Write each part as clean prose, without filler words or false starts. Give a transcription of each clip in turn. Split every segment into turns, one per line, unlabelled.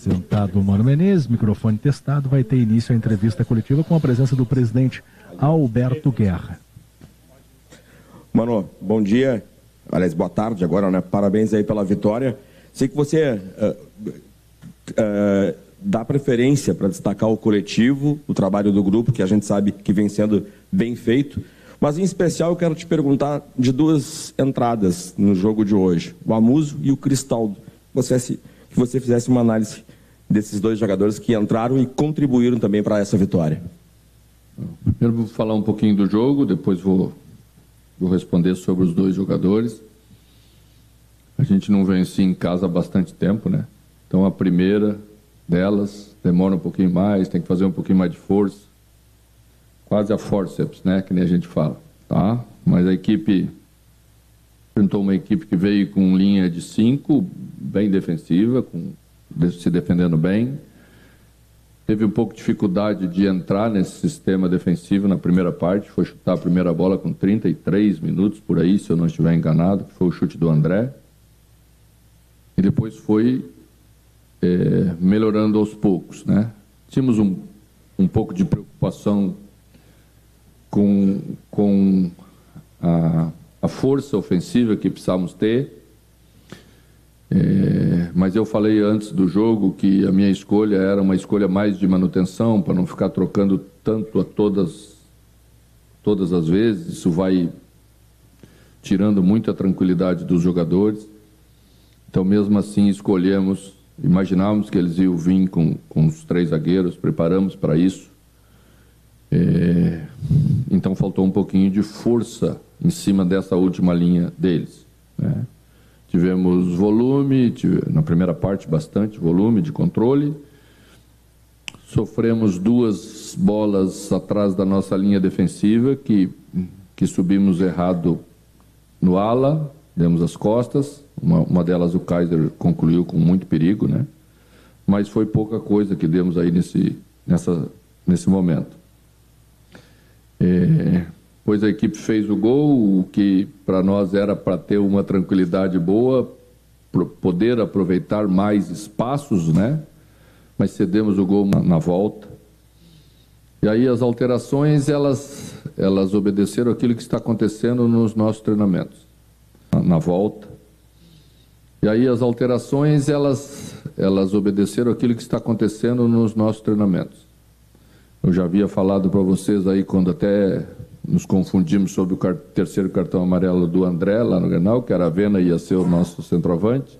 Sentado o Mano Menezes, microfone testado, vai ter início a entrevista coletiva com a presença do presidente Alberto Guerra.
Mano, bom dia, aliás, boa tarde agora, né? Parabéns aí pela vitória. Sei que você dá preferência para destacar o coletivo, o trabalho do grupo, que a gente sabe que vem sendo bem feito, mas em especial eu quero te perguntar de duas entradas no jogo de hoje, o Amuso e o Cristaldo. Que você fizesse uma análise desses dois jogadores que entraram e contribuíram também para essa vitória.
Primeiro vou falar um pouquinho do jogo, depois vou responder sobre os dois jogadores. A gente não vencia em casa há bastante tempo, né? Então a primeira delas demora um pouquinho mais, tem que fazer um pouquinho mais de força. Quase a forceps, né? Que nem a gente fala, tá? Mas a equipe enfrentou uma equipe que veio com linha de 5, bem defensiva, se defendendo bem. Teve um pouco de dificuldade de entrar nesse sistema defensivo na primeira parte, foi chutar a primeira bola com 33 minutos por aí, se eu não estiver enganado, que foi o chute do André. E depois foi melhorando aos poucos, né? Tínhamos um pouco de preocupação com a força ofensiva que precisávamos ter, mas eu falei antes do jogo que a minha escolha era uma escolha mais de manutenção, para não ficar trocando tanto a todas as vezes. Isso vai tirando muita tranquilidade dos jogadores. Então, mesmo assim, imaginávamos que eles iam vir com os 3 zagueiros, preparamos para isso. Então, faltou um pouquinho de força em cima dessa última linha deles, né? Tivemos volume, na primeira parte bastante volume de controle. Sofremos 2 bolas atrás da nossa linha defensiva, que subimos errado no ala, demos as costas. Uma delas o Kaiser concluiu com muito perigo, né? Mas foi pouca coisa que demos aí nesse momento. Pois a equipe fez o gol, o que para nós era para ter uma tranquilidade boa, poder aproveitar mais espaços, né? Mas cedemos o gol na volta. E aí as alterações, elas obedeceram aquilo que está acontecendo nos nossos treinamentos. Na volta. E aí as alterações, elas obedeceram aquilo que está acontecendo nos nossos treinamentos. Eu já havia falado para vocês aí, quando até nos confundimos sobre o terceiro cartão amarelo do André, lá no Grenal, que a Aravena ia ser o nosso centroavante.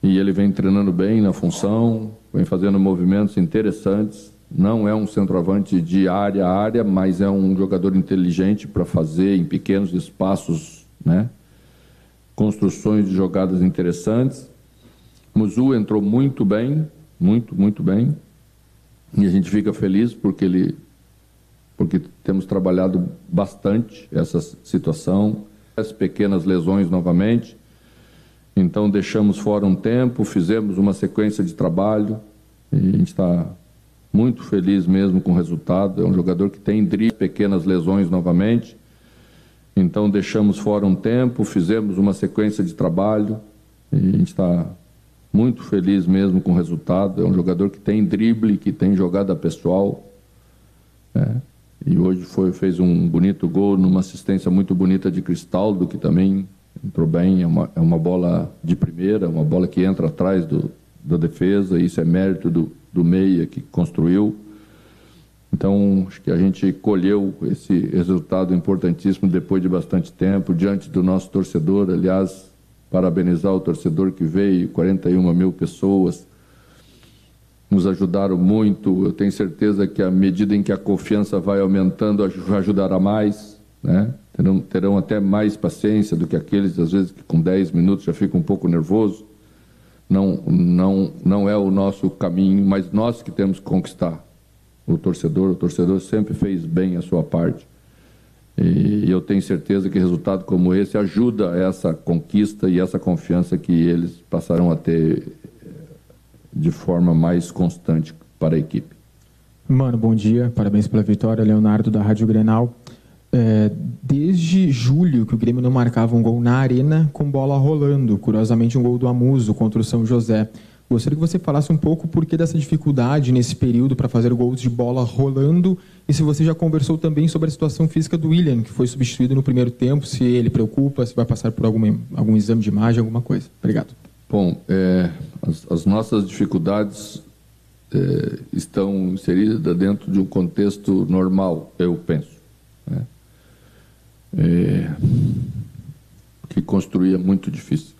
E ele vem treinando bem na função, vem fazendo movimentos interessantes. Não é um centroavante de área a área, mas é um jogador inteligente para fazer em pequenos espaços, né? Construções de jogadas interessantes. Muzu entrou muito bem, muito bem. E a gente fica feliz porque temos trabalhado bastante essa situação, as pequenas lesões novamente. Então deixamos fora um tempo, fizemos uma sequência de trabalho e a gente está muito feliz mesmo com o resultado. É um jogador que tem pequenas lesões novamente. Então deixamos fora um tempo, fizemos uma sequência de trabalho e a gente está muito feliz mesmo com o resultado. É um jogador que tem drible, que tem jogada pessoal, né? E hoje fez um bonito gol numa assistência muito bonita de Cristaldo, que também entrou bem. É uma bola de primeira, uma bola que entra atrás da defesa. Isso é mérito do meia que construiu. Então, acho que a gente colheu esse resultado importantíssimo depois de bastante tempo, diante do nosso torcedor. Aliás, parabenizar o torcedor que veio, 41 mil pessoas, nos ajudaram muito. Eu tenho certeza que à medida em que a confiança vai aumentando, ajudará mais, né? Terão até mais paciência do que aqueles, às vezes, que com 10 minutos já ficam um pouco nervoso. Não é o nosso caminho, mas nós que temos que conquistar o torcedor sempre fez bem a sua parte. E eu tenho certeza que resultado como esse ajuda essa conquista e essa confiança que eles passarão a ter de forma mais constante para a equipe.
Mano, bom dia, parabéns pela vitória, Leonardo da Rádio Grenal. Desde julho que o Grêmio não marcava um gol na arena com bola rolando, curiosamente um gol do Amuso contra o São José. Gostaria que você falasse um pouco por que dessa dificuldade nesse período para fazer gols de bola rolando e se você já conversou também sobre a situação física do Willian, que foi substituído no primeiro tempo, se ele preocupa, se vai passar por algum exame de imagem, alguma coisa. Obrigado.
Bom, as nossas dificuldades estão inseridas dentro de um contexto normal, eu penso, né? Que construir é muito difícil.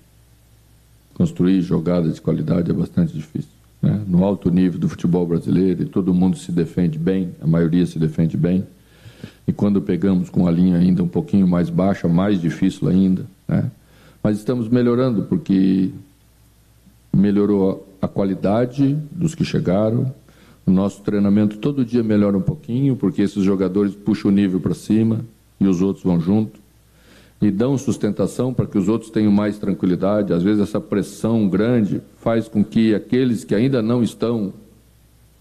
Construir jogadas de qualidade é bastante difícil, né? No alto nível do futebol brasileiro, e todo mundo se defende bem, a maioria se defende bem, e quando pegamos com a linha ainda um pouquinho mais baixa, mais difícil ainda, né? Mas estamos melhorando, porque melhorou a qualidade dos que chegaram, o nosso treinamento todo dia melhora um pouquinho, porque esses jogadores puxam o nível para cima e os outros vão junto, e dão sustentação para que os outros tenham mais tranquilidade. Às vezes essa pressão grande faz com que aqueles que ainda não estão,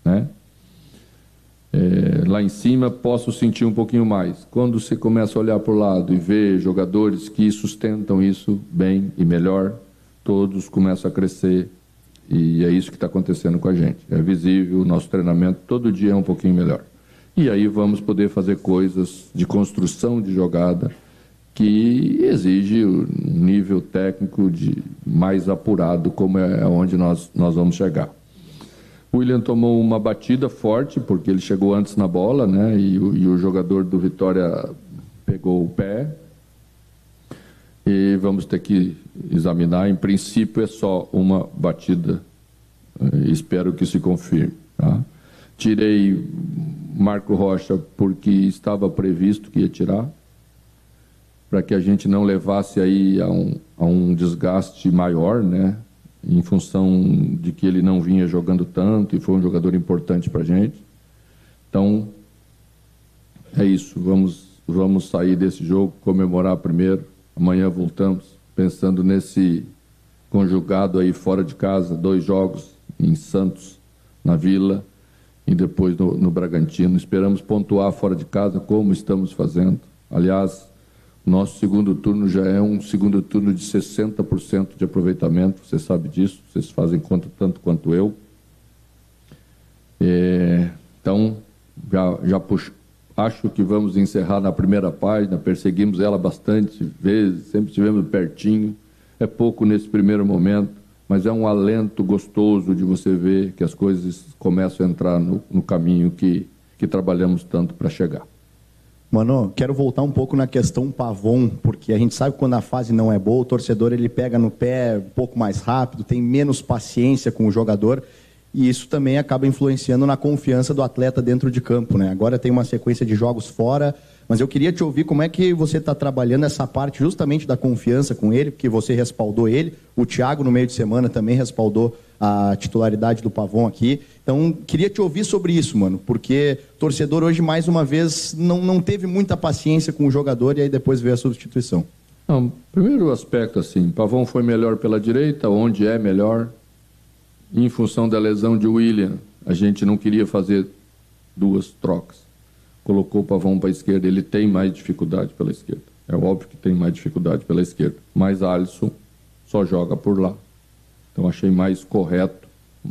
né, lá em cima possam sentir um pouquinho mais. Quando você começa a olhar para o lado e ver jogadores que sustentam isso bem e melhor, todos começam a crescer, e é isso que está acontecendo com a gente. É visível, o nosso treinamento todo dia é um pouquinho melhor. E aí vamos poder fazer coisas de construção de jogada que exige um nível técnico mais apurado, como é onde nós vamos chegar. O Willian tomou uma batida forte, porque ele chegou antes na bola, né? E o jogador do Vitória pegou o pé. E vamos ter que examinar. Em princípio, é só uma batida. Espero que se confirme, tá? Tirei Marco Rocha porque estava previsto que ia tirar, para que a gente não levasse aí a um desgaste maior, né? Em função de que ele não vinha jogando tanto e foi um jogador importante para a gente. Então, é isso. Vamos sair desse jogo, comemorar primeiro. Amanhã voltamos, pensando nesse conjugado aí fora de casa, 2 jogos em Santos, na Vila, e depois no Bragantino. Esperamos pontuar fora de casa, como estamos fazendo. Aliás, nosso segundo turno já é um segundo turno de 60% de aproveitamento, você sabe disso, vocês fazem conta tanto quanto eu. Então, já puxo. Acho que vamos encerrar na primeira página, perseguimos ela bastante vezes, sempre estivemos pertinho. É pouco nesse primeiro momento, mas é um alento gostoso de você ver que as coisas começam a entrar no caminho que trabalhamos tanto para chegar.
Mano, quero voltar um pouco na questão Pavon, porque a gente sabe que quando a fase não é boa, o torcedor ele pega no pé um pouco mais rápido, tem menos paciência com o jogador, e isso também acaba influenciando na confiança do atleta dentro de campo, né? Agora tem uma sequência de jogos fora, mas eu queria te ouvir como é que você está trabalhando essa parte justamente da confiança com ele, porque você respaldou ele, o Thiago no meio de semana também respaldou a titularidade do Pavon aqui. Então, queria te ouvir sobre isso, mano, porque o torcedor hoje, mais uma vez, não teve muita paciência com o jogador e aí depois veio a substituição.
Não, primeiro aspecto, assim, Pavon foi melhor pela direita, onde é melhor. Em função da lesão de Willian, a gente não queria fazer 2 trocas. Colocou o Pavon para a esquerda, ele tem mais dificuldade pela esquerda. É óbvio que tem mais dificuldade pela esquerda, mas Alisson só joga por lá. Então achei mais correto,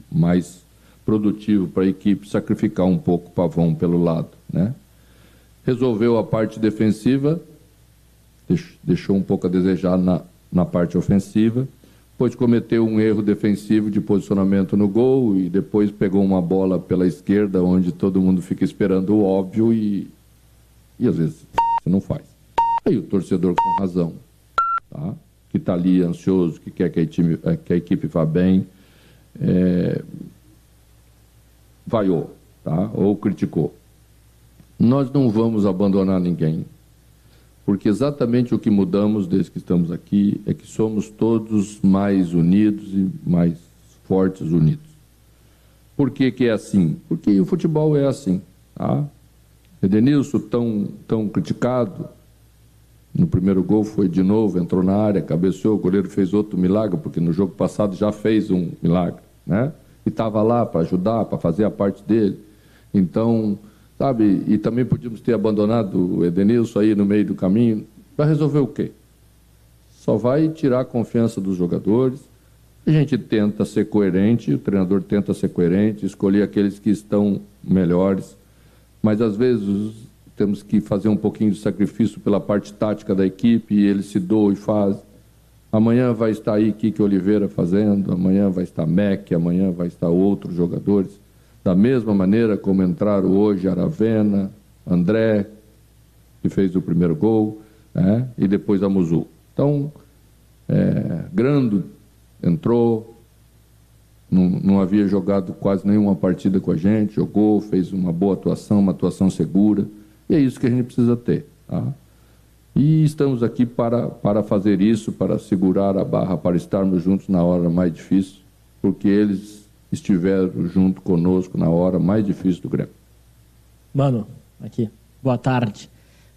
mais produtivo para a equipe sacrificar um pouco o Pavon pelo lado, né? Resolveu a parte defensiva, deixou um pouco a desejar na parte ofensiva, depois cometeu um erro defensivo de posicionamento no gol e depois pegou uma bola pela esquerda onde todo mundo fica esperando o óbvio e às vezes você não faz. Aí o torcedor com razão, tá? Que está ali ansioso, que quer que a equipe vá bem, vaiou, tá? Ou criticou. Nós não vamos abandonar ninguém, porque exatamente o que mudamos desde que estamos aqui é que somos todos mais unidos e mais fortes unidos. Por que é assim? Porque o futebol é assim, tá? Edenilson, tão criticado, no primeiro gol foi de novo, entrou na área, cabeceou, o goleiro fez outro milagre, porque no jogo passado já fez um milagre, né? E estava lá para ajudar, para fazer a parte dele. Então, sabe, e também podíamos ter abandonado o Edenilson aí no meio do caminho. Vai resolver o quê? Só vai tirar a confiança dos jogadores, A gente tenta ser coerente, o treinador tenta ser coerente, escolher aqueles que estão melhores, mas às vezes temos que fazer um pouquinho de sacrifício pela parte tática da equipe, e ele se doa e faz. Amanhã vai estar aí Kike Oliveira fazendo, amanhã vai estar Mac, amanhã vai estar outros jogadores. Da mesma maneira como entraram hoje Aravena, André, que fez o primeiro gol, né? E depois a Muzu. Então, Grando entrou, não havia jogado quase nenhuma partida com a gente, jogou, fez uma boa atuação, uma atuação segura, e é isso que a gente precisa ter, tá? E estamos aqui para fazer isso, para segurar a barra, para estarmos juntos na hora mais difícil, porque eles estiveram junto conosco na hora mais difícil do Grêmio.
Mano, aqui, boa tarde.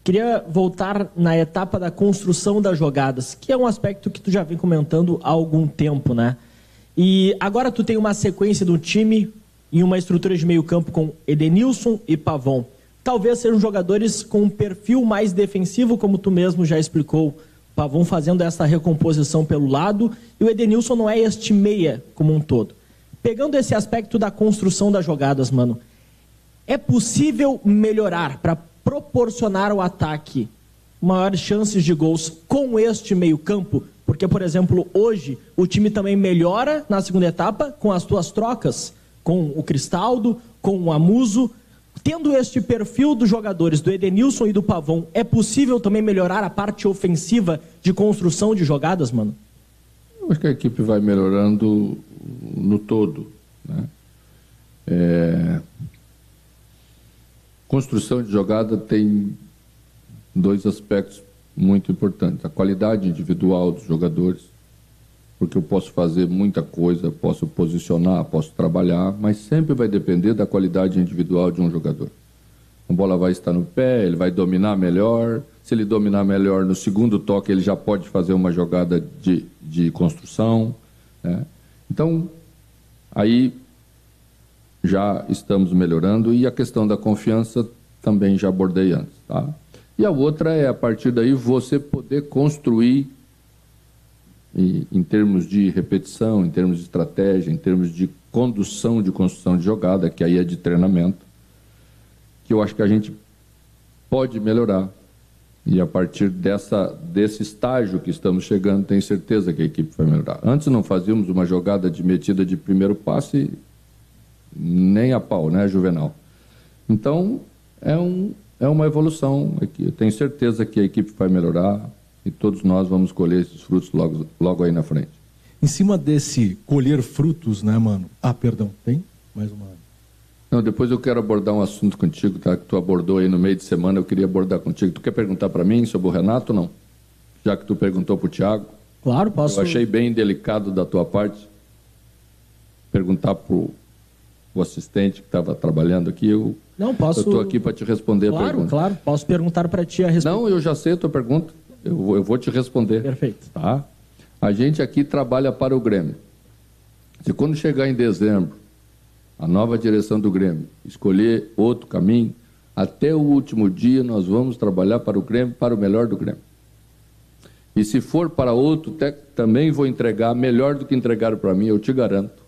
Queria voltar na etapa da construção das jogadas, que é um aspecto que tu já vem comentando há algum tempo, né? E agora tu tem uma sequência do time e uma estrutura de meio campo com Edenilson e Pavon. Talvez sejam jogadores com um perfil mais defensivo, como tu mesmo já explicou. Pavon fazendo essa recomposição pelo lado, e o Edenilson não é este meia como um todo. Pegando esse aspecto da construção das jogadas, mano, é possível melhorar para proporcionar ao ataque maiores chances de gols com este meio-campo? Porque, por exemplo, hoje o time também melhora na segunda etapa com as tuas trocas, com o Cristaldo, com o Amuso. Tendo este perfil dos jogadores, do Edenilson e do Pavon, é possível também melhorar a parte ofensiva de construção de jogadas, mano?
Eu acho que a equipe vai melhorando no todo, né? Construção de jogada tem dois aspectos muito importantes. A qualidade individual dos jogadores, porque eu posso fazer muita coisa, posso posicionar, posso trabalhar, mas sempre vai depender da qualidade individual de um jogador. A bola vai estar no pé, ele vai dominar melhor. Se ele dominar melhor no segundo toque, ele já pode fazer uma jogada de construção, né? Então, aí já estamos melhorando, e a questão da confiança também já abordei antes, tá? E a outra é, a partir daí, você poder construir em termos de repetição, em termos de estratégia, em termos de condução de construção de jogada, que aí é de treinamento, que eu acho que a gente pode melhorar. E a partir desse estágio que estamos chegando, tenho certeza que a equipe vai melhorar. Antes não fazíamos uma jogada de metida de primeiro passe nem a pau, né, Juvenal? Então, é uma evolução. Eu tenho certeza que a equipe vai melhorar e todos nós vamos colher esses frutos logo aí na frente.
Em cima desse colher frutos, né, mano? Ah, perdão, tem mais uma...
Não, depois eu quero abordar um assunto contigo, tá? Que tu abordou aí no meio de semana, eu queria abordar contigo. Tu quer perguntar para mim sobre o Renato ou não? Já que tu perguntou para o Thiago.
Claro, posso...
Eu achei bem delicado da tua parte perguntar para o assistente que estava trabalhando aqui.
Não, posso...
Eu estou aqui para te responder a pergunta.
Claro, posso perguntar para ti a respeito.
Não, eu já sei a tua pergunta. Eu vou te responder.
Perfeito.
Tá? A gente aqui trabalha para o Grêmio. Se quando chegar em dezembro, a nova direção do Grêmio escolher outro caminho, até o último dia nós vamos trabalhar para o Grêmio, para o melhor do Grêmio. E se for para outro, também vou entregar melhor do que entregaram para mim, eu te garanto.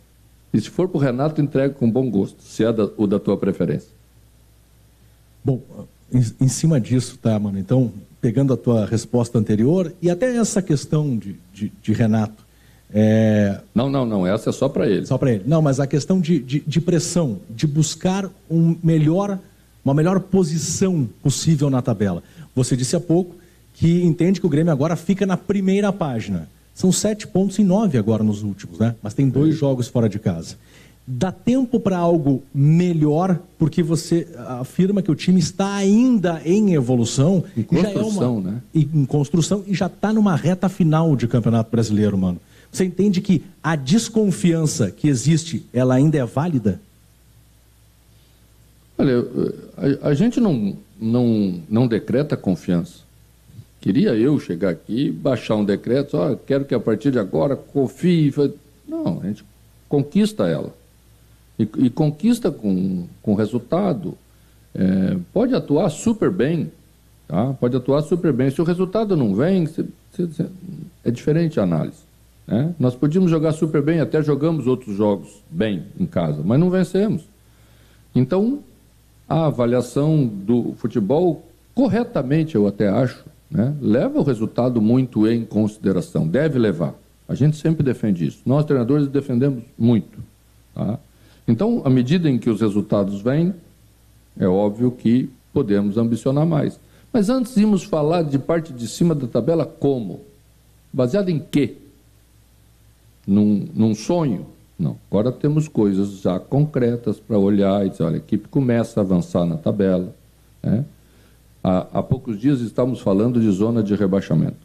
E se for para o Renato, entrego com bom gosto, se é o da tua preferência.
Bom, em cima disso, tá, mano? Então, pegando a tua resposta anterior e até essa questão de Renato.
Não, essa é só para ele.
Só para ele. Não, mas a questão de pressão, de buscar uma melhor posição possível na tabela. Você disse há pouco que entende que o Grêmio agora fica na primeira página. São 7 pontos em 9 agora nos últimos, né? Mas tem 2 jogos fora de casa. Dá tempo para algo melhor, porque você afirma que o time está ainda em evolução.
Em construção, né?
Em construção, e já está numa reta final de Campeonato Brasileiro, mano. Você entende que a desconfiança que existe, ela ainda é válida?
Olha, a gente não decreta confiança. Queria eu chegar aqui, baixar um decreto, quero que a partir de agora confie. Não, a gente conquista ela. E conquista com resultado. Pode atuar super bem, tá? Pode atuar super bem. Se o resultado não vem, é diferente a análise. né? Nós podíamos jogar super bem, até jogamos outros jogos bem em casa, mas não vencemos. Então, a avaliação do futebol, corretamente eu até acho, né, leva o resultado muito em consideração, deve levar. A gente sempre defende isso. Nós, treinadores, defendemos muito. Tá? Então, à medida em que os resultados vêm, é óbvio que podemos ambicionar mais. Mas antes íamos falar de parte de cima da tabela como? Baseado em quê? Num sonho? Não. Agora temos coisas já concretas para olhar e dizer, olha, a equipe começa a avançar na tabela. Né? Há poucos dias estávamos falando de zona de rebaixamento.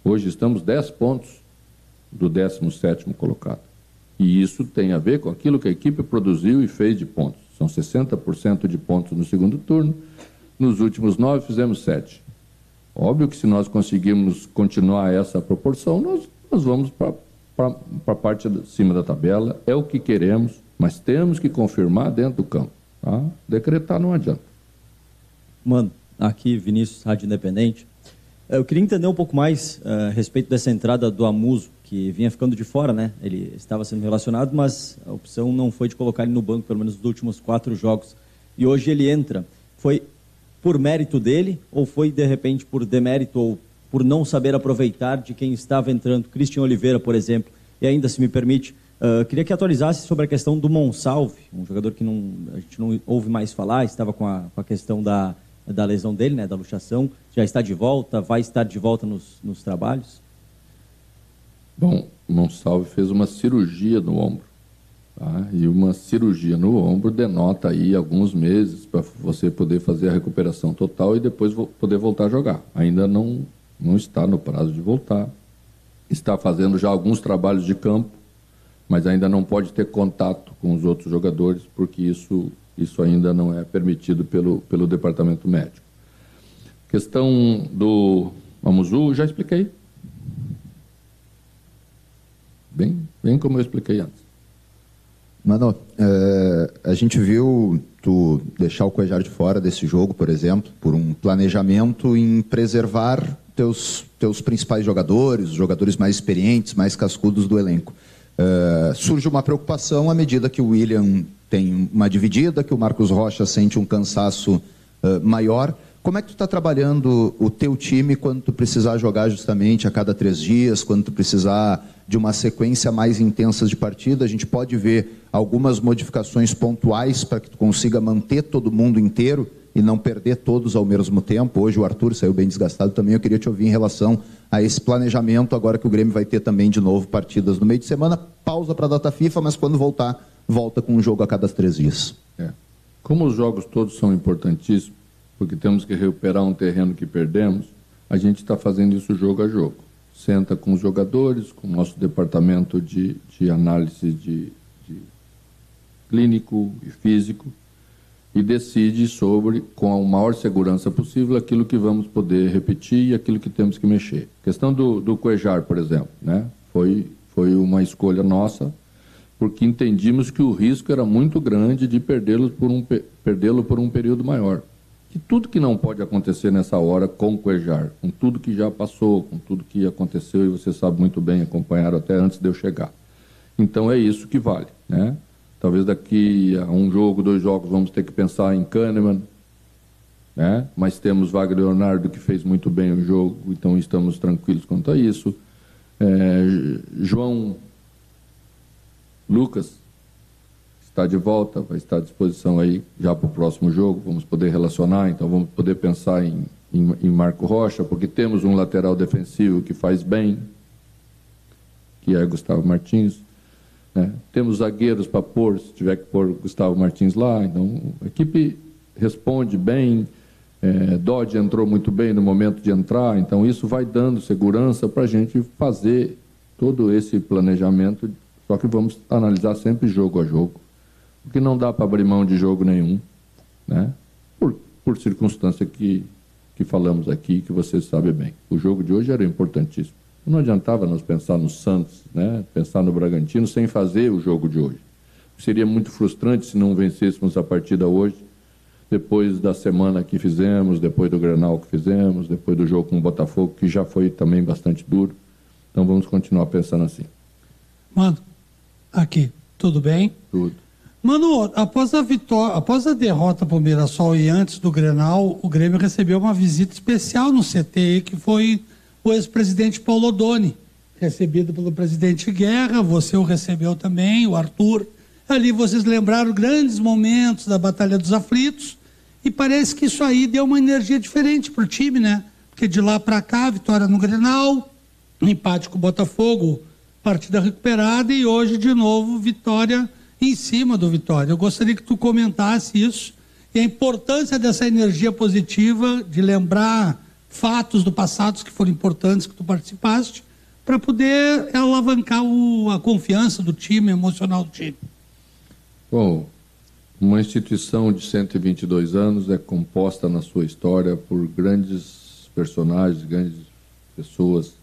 Hoje estamos 10 pontos do 17º colocado. E isso tem a ver com aquilo que a equipe produziu e fez de pontos. São 60% de pontos no segundo turno. Nos últimos 9 fizemos 7. Óbvio que se nós conseguirmos continuar essa proporção, nós vamos para a parte de cima da tabela. É o que queremos, mas temos que confirmar dentro do campo. Tá? Decretar não adianta.
Mano, aqui Vinícius, Rádio Independente. Eu queria entender um pouco mais a respeito dessa entrada do Amuso, que vinha ficando de fora, né? Ele estava sendo relacionado, mas a opção não foi de colocar ele no banco, pelo menos nos últimos 4 jogos. E hoje ele entra. Foi por mérito dele ou foi, de repente, por demérito ou por não saber aproveitar de quem estava entrando? Cristian Oliveira, por exemplo. E ainda, se me permite, queria que atualizasse sobre a questão do Monsalve, um jogador que a gente não ouve mais falar, estava com a questão da lesão dele, né, da luxação. Já está de volta, vai estar de volta nos trabalhos?
Bom, o Monsalve fez uma cirurgia no ombro. Tá? E uma cirurgia no ombro denota aí alguns meses para você poder fazer a recuperação total e depois poder voltar a jogar. Ainda não está no prazo de voltar. Está fazendo já alguns trabalhos de campo, mas ainda não pode ter contato com os outros jogadores, porque isso ainda não é permitido pelo departamento médico. Questão do Amuzu, já expliquei. Bem como eu expliquei antes.
Mano, a gente viu tu deixar o Cuéllar de fora desse jogo, por exemplo, por um planejamento em preservar teus principais jogadores, os jogadores mais experientes, mais cascudos do elenco. Surge uma preocupação à medida que o William tem uma dividida, que o Marcos Rocha sente um cansaço maior. Como é que tu está trabalhando o teu time quando tu precisar jogar justamente a cada 3 dias, quando tu precisar de uma sequência mais intensa de partida? A gente pode ver algumas modificações pontuais para que tu consiga manter todo mundo inteiro e não perder todos ao mesmo tempo. Hoje o Arthur saiu bem desgastado também. Eu queria te ouvir em relação a esse planejamento, agora que o Grêmio vai ter também de novo partidas no meio de semana. Pausa para a data FIFA, mas quando voltar, volta com um jogo a cada 3 dias.
Como os jogos todos são importantíssimos, porque temos que recuperar um terreno que perdemos, a gente está fazendo isso jogo a jogo. Senta com os jogadores, com o nosso departamento de análise de clínico e físico, e decide sobre, com a maior segurança possível, aquilo que vamos poder repetir e aquilo que temos que mexer. A questão do Cuéllar, por exemplo, né? Foi uma escolha nossa, porque entendimos que o risco era muito grande de perdê-lo por um período maior. Que tudo que não pode acontecer nessa hora com o Cuéllar, com tudo que já passou, com tudo que aconteceu, e você sabe muito bem, acompanharam até antes de eu chegar. Então é isso que vale, né? Talvez daqui a 1 jogo, 2 jogos, vamos ter que pensar em Kahneman, né? Mas temos Wagner Leonardo, que fez muito bem o jogo, então estamos tranquilos quanto a isso. João Lucas está de volta, vai estar à disposição aí já para o próximo jogo, vamos poder relacionar, então vamos poder pensar em Marco Rocha, porque temos um lateral defensivo que faz bem, que é Gustavo Martins, né? Temos zagueiros para pôr, se tiver que pôr Gustavo Martins lá, então a equipe responde bem, Dodge entrou muito bem no momento de entrar, então isso vai dando segurança para a gente fazer todo esse planejamento, só que vamos analisar sempre jogo a jogo, porque não dá para abrir mão de jogo nenhum, né? Por circunstância que falamos aqui, que vocês sabem bem. O jogo de hoje era importantíssimo. Não adiantava nós pensar no Santos, né? Pensar no Bragantino, sem fazer o jogo de hoje. Seria muito frustrante se não vencêssemos a partida hoje, depois da semana que fizemos, depois do Grenal que fizemos, depois do jogo com o Botafogo, que já foi também bastante duro. Então vamos continuar pensando assim.
Mano, aqui, tudo bem?
Tudo.
Mano, após a derrota para o Mirassol e antes do Grenal, o Grêmio recebeu uma visita especial no CT, que foi o ex-presidente Paulo Odoni, recebido pelo presidente Guerra. Você o recebeu também, o Arthur. Ali vocês lembraram grandes momentos da Batalha dos Aflitos, e parece que isso aí deu uma energia diferente para o time, né? Porque de lá para cá, vitória no Grenal, empate com o Botafogo, partida recuperada, e hoje de novo vitória em cima do Vitória. Eu gostaria que tu comentasse isso e a importância dessa energia positiva, de lembrar fatos do passado que foram importantes, que tu participaste, para poder alavancar a confiança do time, emocional do time.
Bom, uma instituição de 122 anos é composta na sua história por grandes personagens, grandes pessoas,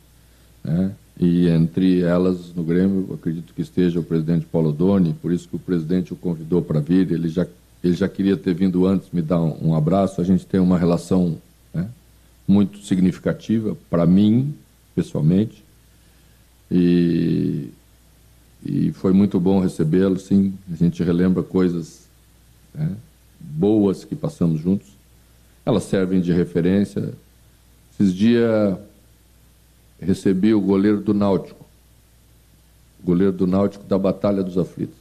né? E entre elas, no Grêmio, acredito que esteja o presidente Paulo Odoni, por isso que o presidente o convidou para vir. Ele já queria ter vindo antes, me dar um abraço. A gente tem uma relação, né, muito significativa para mim, pessoalmente, e foi muito bom recebê-lo, sim. A gente relembra coisas, né, boas que passamos juntos. Elas servem de referência. Esses dias recebi o goleiro do Náutico da Batalha dos Aflitos.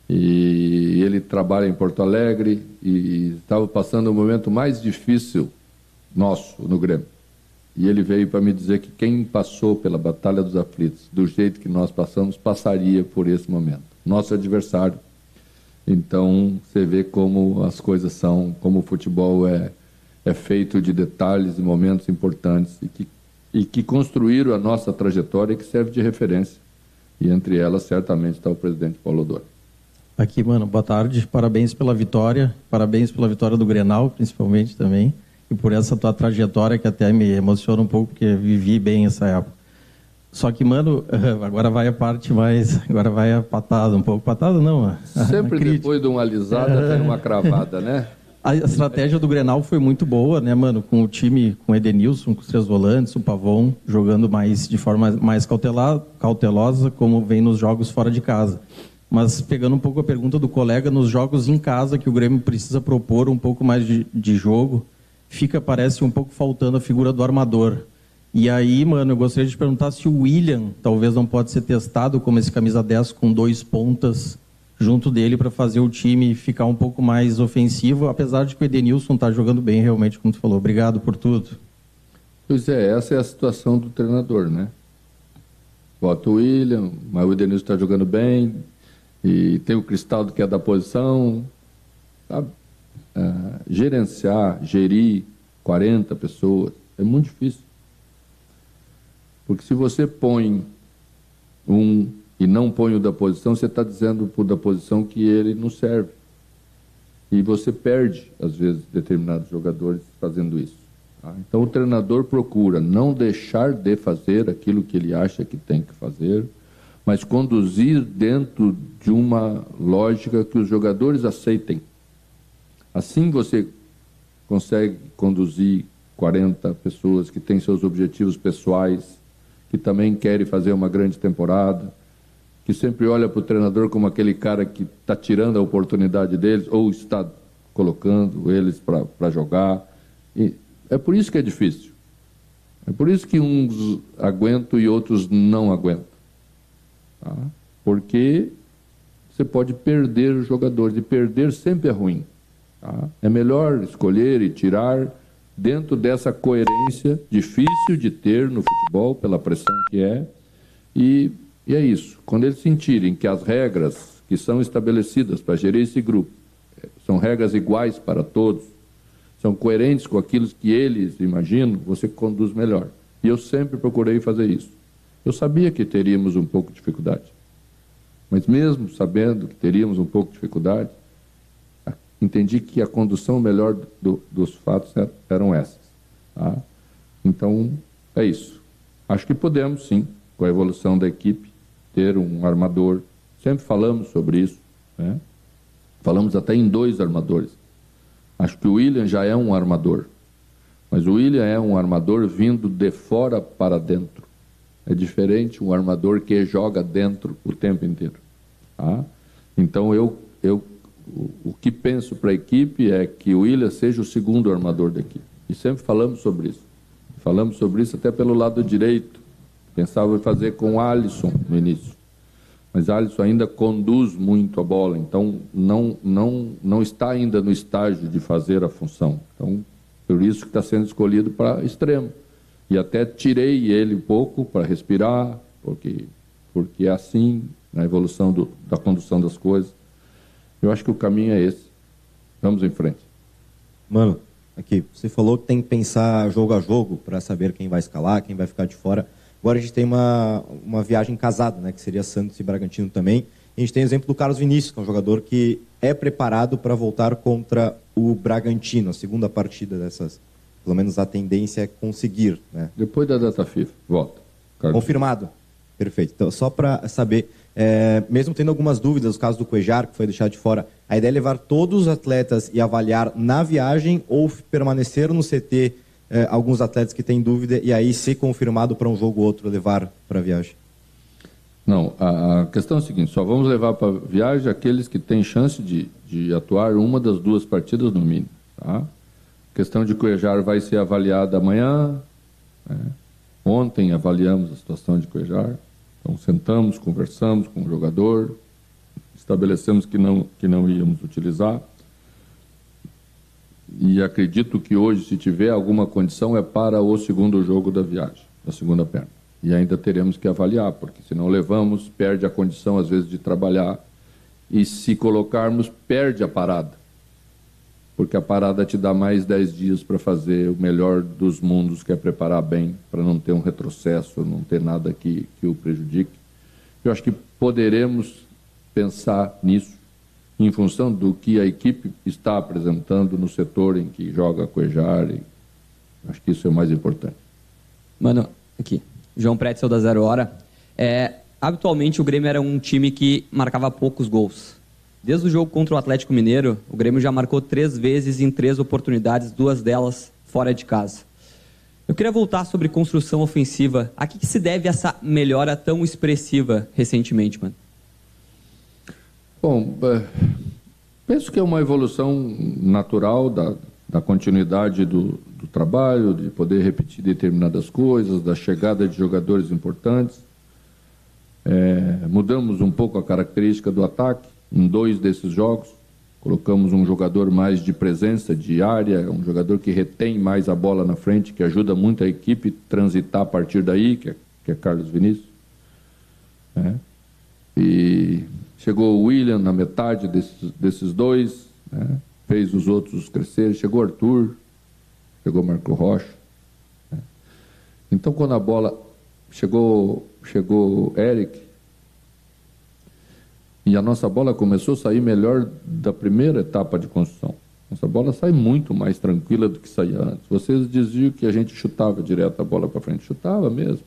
E ele trabalha em Porto Alegre e estava passando o momento mais difícil nosso no Grêmio. E ele veio para me dizer que quem passou pela Batalha dos Aflitos, do jeito que nós passamos, passaria por esse momento. Nosso adversário. Então, você vê como as coisas são, como o futebol é feito de detalhes e momentos importantes e que construíram a nossa trajetória e que serve de referência. E entre elas, certamente, está o presidente Paulo Odoni.
Aqui, mano, boa tarde. Parabéns pela vitória do Grenal, principalmente, também. E por essa tua trajetória, que até me emociona um pouco, porque vivi bem essa época. Só que, mano, agora vai a parte mais... Agora vai a patada, um pouco. Patada não,
sempre depois de uma alisada, tem uma cravada, né?
A estratégia do Grenal foi muito boa, né, mano? Com o time, com o Edenilson, com os 3 volantes, o Pavon, jogando de forma mais cautelosa, como vem nos jogos fora de casa. Mas pegando um pouco a pergunta do colega, nos jogos em casa, que o Grêmio precisa propor um pouco mais de jogo, parece um pouco faltando a figura do armador. E aí, mano, eu gostaria de perguntar se o William talvez não pode ser testado como esse camisa 10 com 2 pontas junto dele para fazer o time ficar um pouco mais ofensivo, apesar de que o Edenilson está jogando bem realmente, como tu falou. Obrigado por tudo.
Pois é, essa é a situação do treinador, né? Bota o William, mas o Edenilson está jogando bem, e tem o Cristaldo que é da posição, sabe? Gerir 40 pessoas é muito difícil. Porque se você põe e não põe o da posição, você está dizendo para o da posição que ele não serve. E você perde, às vezes, determinados jogadores fazendo isso. Tá? Então, o treinador procura não deixar de fazer aquilo que ele acha que tem que fazer, mas conduzir dentro de uma lógica que os jogadores aceitem. Assim você consegue conduzir 40 pessoas que têm seus objetivos pessoais, que também querem fazer uma grande temporada, que sempre olha para o treinador como aquele cara que está tirando a oportunidade deles ou está colocando eles para jogar. E é por isso que é difícil. É por isso que uns aguentam e outros não aguentam. Tá? Porque você pode perder os jogadores, e perder sempre é ruim. Tá? É melhor escolher e tirar dentro dessa coerência difícil de ter no futebol, pela pressão que é, e é isso. Quando eles sentirem que as regras que são estabelecidas para gerir esse grupo são regras iguais para todos, são coerentes com aquilo que eles imaginam, você conduz melhor. E eu sempre procurei fazer isso. Eu sabia que teríamos um pouco de dificuldade, mas mesmo sabendo que teríamos um pouco de dificuldade, entendi que a condução melhor dos fatos eram essas. Tá? Então, é isso. Acho que podemos, sim, com a evolução da equipe, ter um armador. Sempre falamos sobre isso, né? Falamos até em 2 armadores. Acho que o William já é um armador, mas o William é um armador vindo de fora para dentro. É diferente um armador que joga dentro o tempo inteiro. Tá? Então, o que penso para a equipe é que o Willian seja o segundo armador da equipe. E sempre falamos sobre isso. Falamos sobre isso até pelo lado direito. Pensava em fazer com o Alisson no início. Mas Alisson ainda conduz muito a bola, então não está ainda no estágio de fazer a função. Então, por isso que está sendo escolhido para extremo. E até tirei ele um pouco para respirar, porque é assim na evolução da condução das coisas. Eu acho que o caminho é esse. Vamos em frente.
Mano, aqui, você falou que tem que pensar jogo a jogo para saber quem vai escalar, quem vai ficar de fora. Agora a gente tem uma viagem casada, né, que seria Santos e Bragantino também. E a gente tem o exemplo do Carlos Vinícius, que é um jogador que é preparado para voltar contra o Bragantino, a segunda partida dessas. Pelo menos a tendência é conseguir, né?
Depois da data FIFA, volta. Carlos.
Confirmado. Perfeito. Então, só para saber, mesmo tendo algumas dúvidas, o caso do Cuejar, que foi deixado de fora, a ideia é levar todos os atletas e avaliar na viagem ou permanecer no CT alguns atletas que têm dúvida e aí, se confirmado para um jogo ou outro, levar para a viagem?
Não, a questão é a seguinte, só vamos levar para a viagem aqueles que têm chance de atuar uma das duas partidas no mínimo. Tá? A questão de Cuejar vai ser avaliada amanhã. Né? Ontem avaliamos a situação de Cuejar. Então sentamos, conversamos com o jogador, estabelecemos que não íamos utilizar. E acredito que hoje, se tiver alguma condição, é para o segundo jogo da viagem, da segunda perna. E ainda teremos que avaliar, porque se não levamos, perde a condição, às vezes, de trabalhar. E se colocarmos, perde a parada. Porque a parada te dá mais 10 dias para fazer o melhor dos mundos, que é preparar bem, para não ter um retrocesso, não ter nada que o prejudique. Eu acho que poderemos pensar nisso, em função do que a equipe está apresentando no setor em que joga Cuejar. Acho que isso é o mais importante.
Mano, aqui, João Pretzel da 0 Hora. Habitualmente o Grêmio era um time que marcava poucos gols. Desde o jogo contra o Atlético Mineiro, o Grêmio já marcou 3 vezes em 3 oportunidades, 2 delas fora de casa. Eu queria voltar sobre construção ofensiva. A que se deve essa melhora tão expressiva recentemente, mano?
Bom, penso que é uma evolução natural da continuidade do trabalho, de poder repetir determinadas coisas, da chegada de jogadores importantes. Mudamos um pouco a característica do ataque em 2 desses jogos. Colocamos um jogador mais de presença, de área, um jogador que retém mais a bola na frente, que ajuda muito a equipe a transitar a partir daí, que é Carlos Vinícius. E chegou o Willian na metade desses 2, né? Fez os outros crescer. Chegou o Arthur, chegou o Marco Rocha. Né? Então, quando a bola chegou o Eric, e a nossa bola começou a sair melhor da primeira etapa de construção. Nossa bola sai muito mais tranquila do que saía antes. Vocês diziam que a gente chutava direto a bola para frente. Chutava mesmo.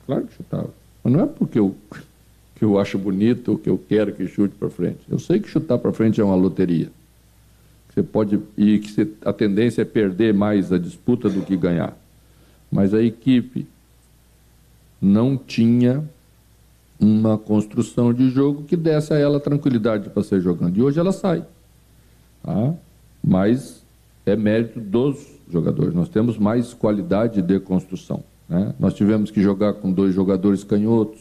Claro que chutava. Mas não é porque eu acho bonito ou que eu quero que chute para frente. Eu sei que chutar para frente é uma loteria. Você pode, e que a tendência é perder mais a disputa do que ganhar. Mas a equipe não tinha uma construção de jogo que desse a ela tranquilidade para sair jogando. E hoje ela sai. Tá? Mas é mérito dos jogadores. Nós temos mais qualidade de construção. Né? Nós tivemos que jogar com 2 jogadores canhotos.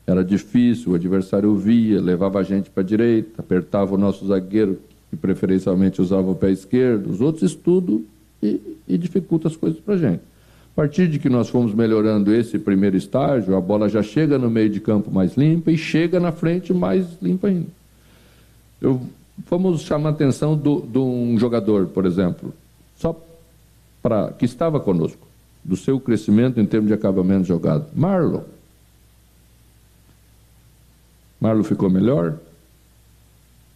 Era difícil, o adversário via, levava a gente para a direita, apertava o nosso zagueiro, que preferencialmente usava o pé esquerdo. Os outros estudam e dificulta as coisas para a gente. A partir de que nós fomos melhorando esse primeiro estágio, a bola já chega no meio de campo mais limpa e chega na frente mais limpa ainda. Vamos chamar a atenção de um jogador, por exemplo, que estava conosco, do seu crescimento em termos de acabamento de jogada. Marlon ficou melhor.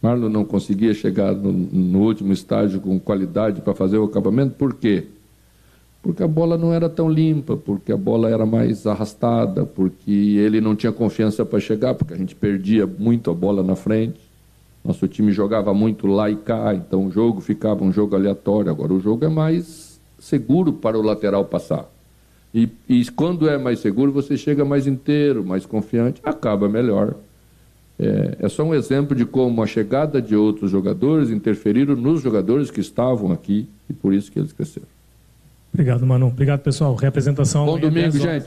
Marlon não conseguia chegar no último estágio com qualidade para fazer o acabamento. Por quê? Porque a bola não era tão limpa, porque a bola era mais arrastada, porque ele não tinha confiança para chegar, porque a gente perdia muito a bola na frente. Nosso time jogava muito lá e cá, então o jogo ficava um jogo aleatório. Agora o jogo é mais seguro para o lateral passar. E quando é mais seguro, você chega mais inteiro, mais confiante, acaba melhor. É só um exemplo de como a chegada de outros jogadores interferiram nos jogadores que estavam aqui e por isso que eles cresceram.
Obrigado, Manu. Obrigado, pessoal. Representação.
Bom domingo, gente.